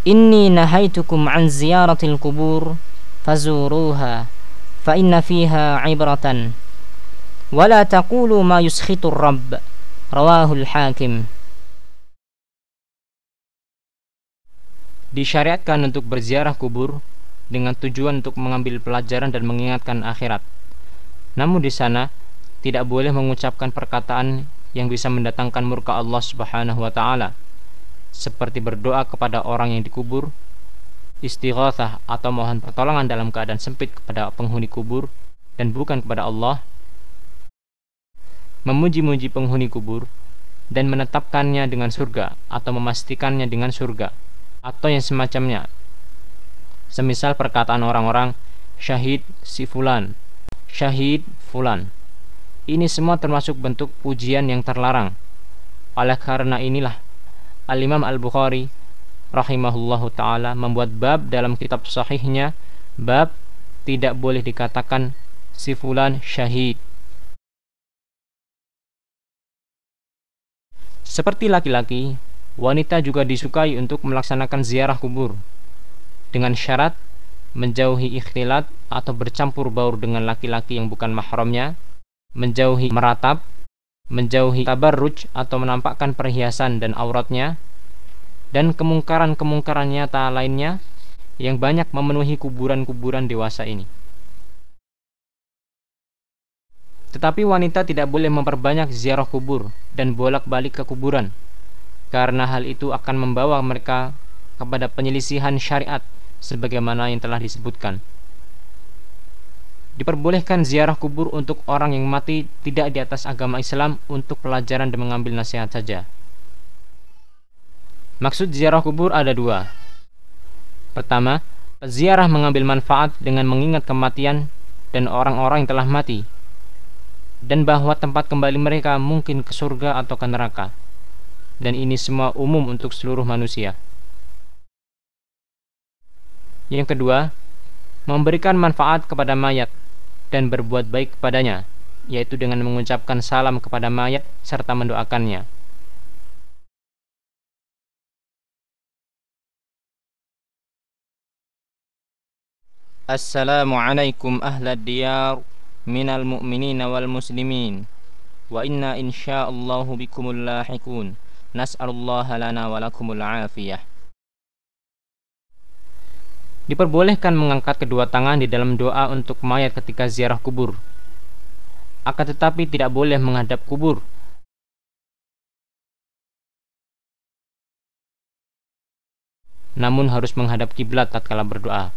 Inni nahaitukum an ziyaratil kubur fazuruha fa inna fiha ibratan wa la taqulu ma yuskhitur rabb. Rawahul Hakim. Disyariatkan untuk berziarah kubur dengan tujuan untuk mengambil pelajaran dan mengingatkan akhirat. Namun di sana tidak boleh mengucapkan perkataan yang bisa mendatangkan murka Allah Subhanahu wa taala, seperti berdoa kepada orang yang dikubur, istighatsah atau mohon pertolongan dalam keadaan sempit kepada penghuni kubur dan bukan kepada Allah, memuji-muji penghuni kubur dan menetapkannya dengan surga atau memastikannya dengan surga atau yang semacamnya. Semisal perkataan orang-orang syahid si fulan, syahid fulan. Ini semua termasuk bentuk pujian yang terlarang. Oleh karena inilah Al-Imam Al-Bukhari rahimahullahu ta'ala membuat bab dalam kitab sahihnya, bab tidak boleh dikatakan si fulan syahid. Seperti laki-laki, wanita juga disukai untuk melaksanakan ziarah kubur dengan syarat menjauhi ikhtilat atau bercampur baur dengan laki-laki yang bukan mahramnya, menjauhi meratap, menjauhi tabarruj atau menampakkan perhiasan dan auratnya, dan kemungkaran-kemungkaran nyata lainnya yang banyak memenuhi kuburan-kuburan dewasa ini. Tetapi wanita tidak boleh memperbanyak ziarah kubur dan bolak-balik ke kuburan, karena hal itu akan membawa mereka kepada penyelisihan syariat sebagaimana yang telah disebutkan. Diperbolehkan ziarah kubur untuk orang yang mati tidak di atas agama Islam untuk pelajaran dan mengambil nasihat saja. Maksud ziarah kubur ada dua. Pertama, peziarah mengambil manfaat dengan mengingat kematian dan orang-orang yang telah mati, dan bahwa tempat kembali mereka mungkin ke surga atau ke neraka. Dan ini semua umum untuk seluruh manusia. Yang kedua, memberikan manfaat kepada mayat dan berbuat baik kepadanya, yaitu dengan mengucapkan salam kepada mayat serta mendoakannya. Assalamualaikum ahlad diyar minal mu'minina wal muslimin, wa inna insya'allahu bikumul lahiqun. Nas'alullaha lana wa lakumul afiyah. Diperbolehkan mengangkat kedua tangan di dalam doa untuk mayat ketika ziarah kubur. Akan tetapi tidak boleh menghadap kubur. Namun harus menghadap kiblat tatkala berdoa.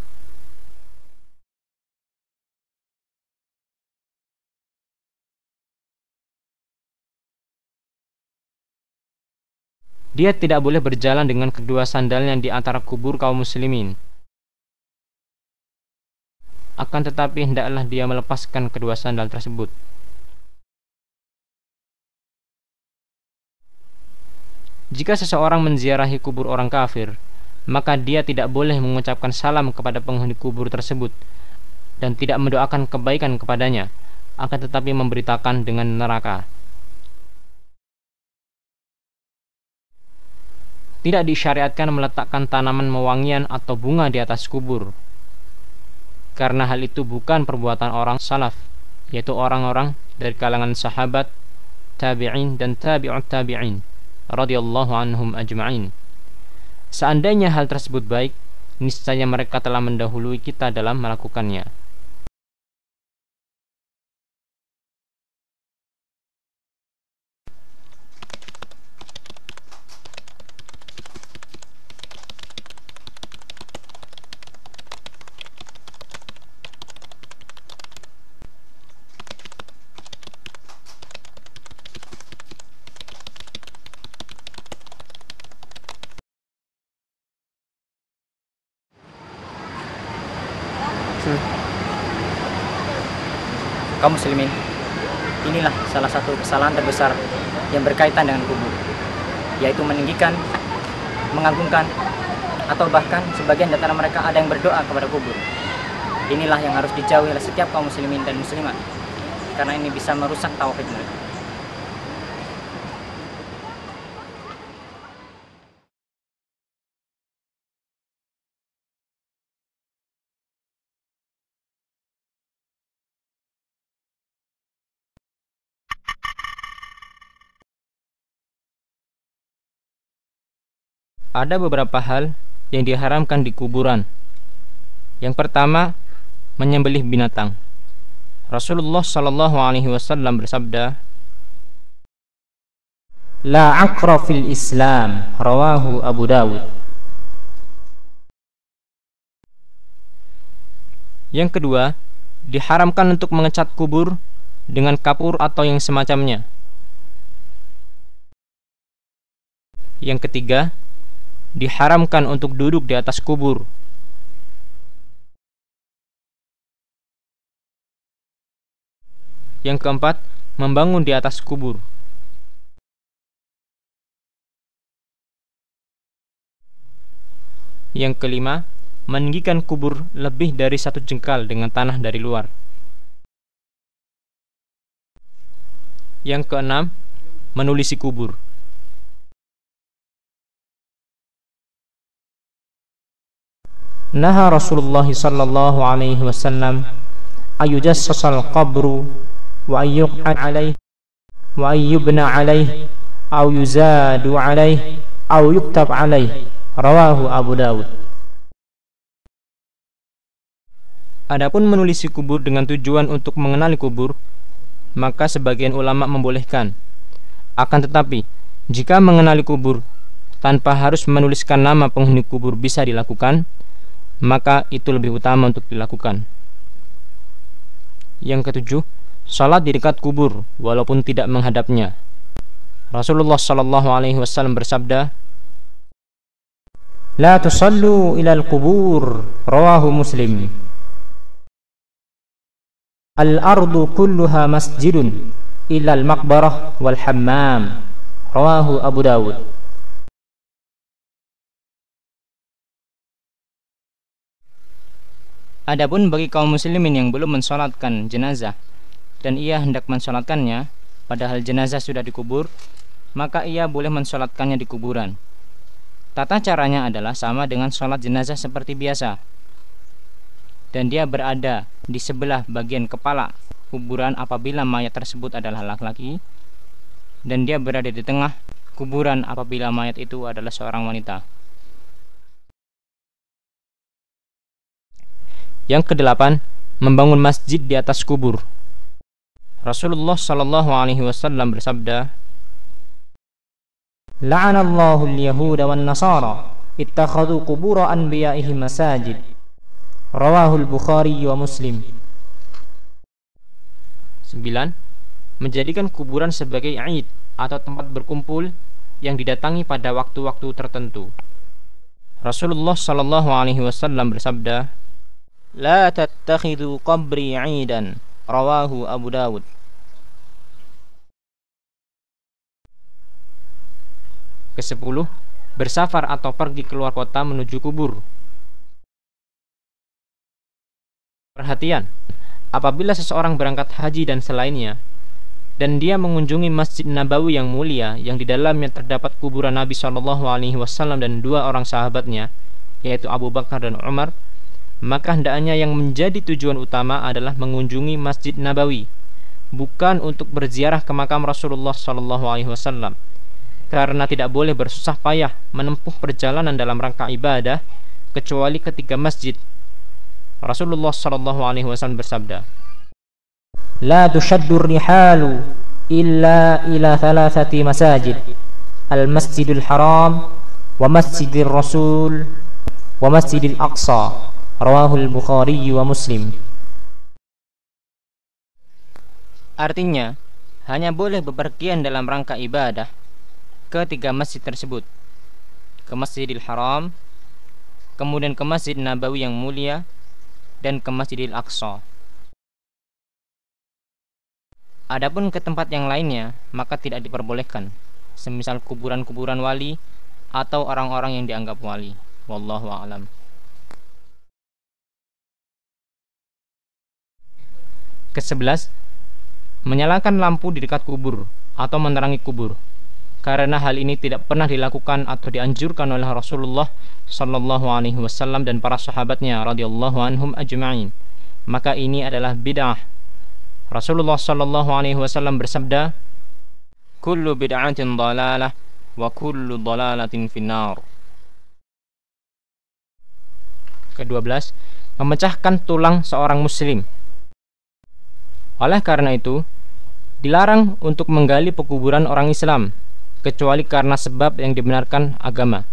Dia tidak boleh berjalan dengan kedua sandalnya di antara kubur kaum muslimin. Akan tetapi hendaklah dia melepaskan kedua sandal tersebut. Jika seseorang menziarahi kubur orang kafir, maka dia tidak boleh mengucapkan salam kepada penghuni kubur tersebut dan tidak mendoakan kebaikan kepadanya, akan tetapi memberitakan dengan neraka. Tidak disyariatkan meletakkan tanaman mewangian atau bunga di atas kubur, karena hal itu bukan perbuatan orang salaf, yaitu orang-orang dari kalangan sahabat, tabi'in dan tabi'ut tabi'in radhiyallahu anhum ajma'in. Seandainya hal tersebut baik, niscaya mereka telah mendahului kita dalam melakukannya. Kaum muslimin, inilah salah satu kesalahan terbesar yang berkaitan dengan kubur, yaitu meninggikan, mengagungkan, atau bahkan sebagian di antara mereka ada yang berdoa kepada kubur. Inilah yang harus dijauhi oleh setiap kaum muslimin dan muslimat, karena ini bisa merusak tauhid mereka. Ada beberapa hal yang diharamkan di kuburan. Yang pertama, menyembelih binatang. Rasulullah sallallahu alaihi wasallam bersabda, "La aqra fil Islam," rawahu Abu Dawud. Yang kedua, diharamkan untuk mengecat kubur dengan kapur atau yang semacamnya. Yang ketiga, diharamkan untuk duduk di atas kubur. Yang keempat, membangun di atas kubur. Yang kelima, meninggikan kubur lebih dari 1 jengkal dengan tanah dari luar. Yang keenam, menulisi kubur. Naha Rasulullah sallallahu alaihi wasallam ayujassasal qabru wa ayyuq'ad alaih wa ayyubna alaih aw yuzadu alaih aw yuktab alaih, rawahu Abu Dawud. Adapun menulisi kubur dengan tujuan untuk mengenali kubur, maka sebagian ulama membolehkan. Akan tetapi, jika mengenali kubur tanpa harus menuliskan nama penghuni kubur bisa dilakukan, maka itu lebih utama untuk dilakukan. Yang ketujuh, salat di dekat kubur walaupun tidak menghadapnya. Rasulullah sallallahu alaihi wasallam bersabda, "La tusallu ilal kubur," rawahu Muslim. "Al-ardu kulluha masjidun illal maqbarah wal hammam," rawahu Abu Dawud. Adapun bagi kaum muslimin yang belum mensolatkan jenazah dan ia hendak mensolatkannya padahal jenazah sudah dikubur, maka ia boleh mensolatkannya di kuburan. Tata caranya adalah sama dengan solat jenazah seperti biasa, dan dia berada di sebelah bagian kepala kuburan apabila mayat tersebut adalah laki-laki, dan dia berada di tengah kuburan apabila mayat itu adalah seorang wanita. Yang kedelapan, membangun masjid di atas kubur. Rasulullah sallallahu alaihi wasallam bersabda, "La'anallahu al-yahuda wan nasara ittakhadhu qubur anbiya'ihim masajid," rawahu al-Bukhari wa Muslim. 9. Menjadikan kuburan sebagai Id atau tempat berkumpul yang didatangi pada waktu-waktu tertentu. Rasulullah sallallahu alaihi wasallam bersabda, "La tattakhidhu qabri 'idan," rawahu Abu Dawud. Ke-10, bersafar atau pergi keluar kota menuju kubur. Perhatian, apabila seseorang berangkat haji dan selainnya, dan dia mengunjungi Masjid Nabawi yang mulia yang di dalamnya terdapat kuburan Nabi SAW dan 2 orang sahabatnya, yaitu Abu Bakar dan Umar, maka hendaknya yang menjadi tujuan utama adalah mengunjungi Masjid Nabawi, bukan untuk berziarah ke makam Rasulullah SAW, karena tidak boleh bersusah payah menempuh perjalanan dalam rangka ibadah kecuali ketika masjid. Rasulullah SAW bersabda, "La tushaddu rihalu illa ila 3 masajid, al-masjidil haram wa masjidir rasul wa masjidil aqsa," rawahu al-Bukhari wa Muslim. Artinya, hanya boleh bepergian dalam rangka ibadah ke 3 masjid tersebut, ke Masjidil Haram, kemudian ke Masjid Nabawi yang mulia, dan ke Masjidil Aqsa. Adapun ke tempat yang lainnya, maka tidak diperbolehkan, semisal kuburan-kuburan wali atau orang-orang yang dianggap wali. Wallahu a'lam. Ke-11, menyalakan lampu di dekat kubur atau menerangi kubur, karena hal ini tidak pernah dilakukan atau dianjurkan oleh Rasulullah sallallahu alaihi wasallam dan para sahabatnya radhiyallahu anhum ajma'in. Maka ini adalah bid'ah. Rasulullah sallallahu alaihi wasallam bersabda, "Kullu bid'atin dhalalah wa kullu dhalalatin finnar." Ke-12, memecahkan tulang seorang muslim. Oleh karena itu, dilarang untuk menggali pekuburan orang Islam, kecuali karena sebab yang dibenarkan agama.